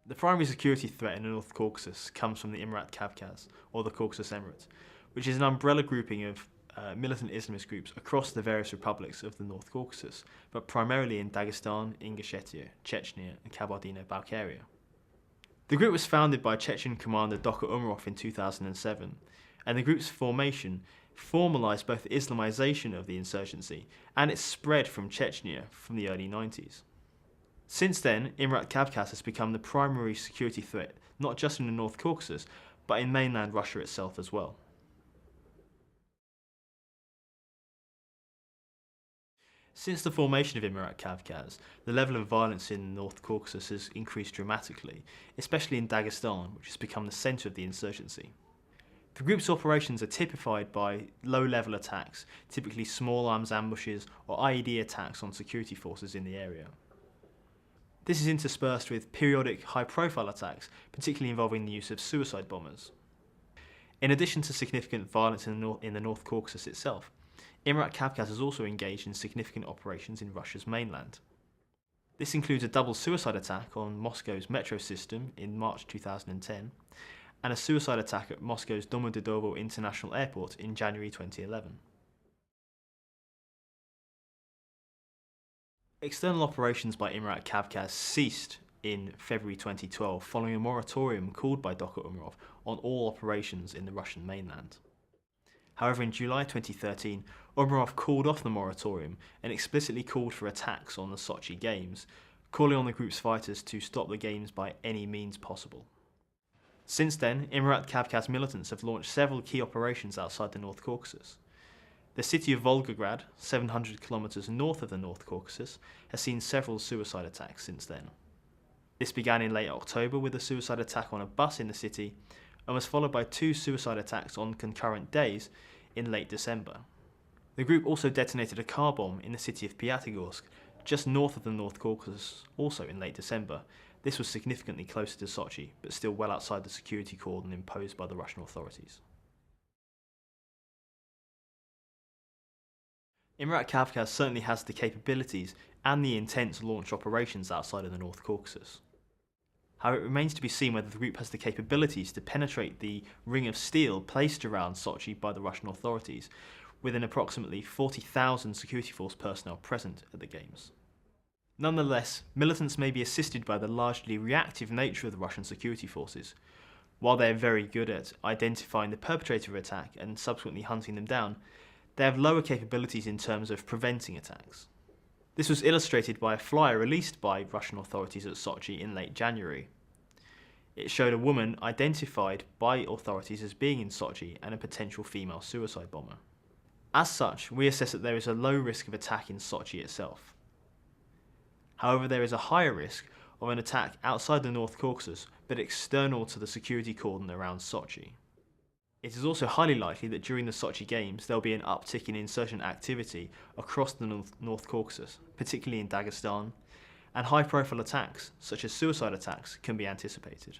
The primary security threat in the North Caucasus comes from the Emirat Kavkaz, or the Caucasus Emirate, which is an umbrella grouping of militant Islamist groups across the various republics of the North Caucasus, but primarily in Dagestan, Ingushetia, Chechnya and Kabardino-Balkaria. The group was founded by Chechen commander Dr. Umarov in 2007, and the group's formation formalised both the Islamisation of the insurgency and its spread from Chechnya from the early 90s. Since then, Emirat Kavkaz has become the primary security threat, not just in the North Caucasus, but in mainland Russia itself as well. Since the formation of Emirat Kavkaz, the level of violence in the North Caucasus has increased dramatically, especially in Dagestan, which has become the centre of the insurgency. The group's operations are typified by low-level attacks, typically small arms ambushes or IED attacks on security forces in the area. This is interspersed with periodic high-profile attacks, particularly involving the use of suicide bombers. In addition to significant violence in the North Caucasus itself, Emirat Kavkaz has also engaged in significant operations in Russia's mainland. This includes a double suicide attack on Moscow's metro system in March 2010, and a suicide attack at Moscow's Domodedovo International Airport in January 2011. External operations by Emirat Kavkaz ceased in February 2012 following a moratorium called by Dr. Umarov on all operations in the Russian mainland. However, in July 2013, Umarov called off the moratorium and explicitly called for attacks on the Sochi Games, calling on the group's fighters to stop the Games by any means possible. Since then, Emirat Kavkaz militants have launched several key operations outside the North Caucasus. The city of Volgograd, 700 kilometers north of the North Caucasus, has seen several suicide attacks since then. This began in late October with a suicide attack on a bus in the city, and was followed by 2 suicide attacks on concurrent days in late December. The group also detonated a car bomb in the city of Pyatigorsk, just north of the North Caucasus, also in late December. This was significantly closer to Sochi, but still well outside the security cordon imposed by the Russian authorities. Emirat Kavkaz certainly has the capabilities and the intent to launch operations outside of the North Caucasus. However, it remains to be seen whether the group has the capabilities to penetrate the ring of steel placed around Sochi by the Russian authorities, with an approximately 40,000 security force personnel present at the Games. Nonetheless, militants may be assisted by the largely reactive nature of the Russian security forces. While they are very good at identifying the perpetrator of an attack and subsequently hunting them down, they have lower capabilities in terms of preventing attacks. This was illustrated by a flyer released by Russian authorities at Sochi in late January. It showed a woman identified by authorities as being in Sochi and a potential female suicide bomber. As such, we assess that there is a low risk of attack in Sochi itself. However, there is a higher risk of an attack outside the North Caucasus, but external to the security cordon around Sochi. It is also highly likely that during the Sochi Games there will be an uptick in insurgent activity across the North Caucasus, particularly in Dagestan, and high-profile attacks, such as suicide attacks, can be anticipated.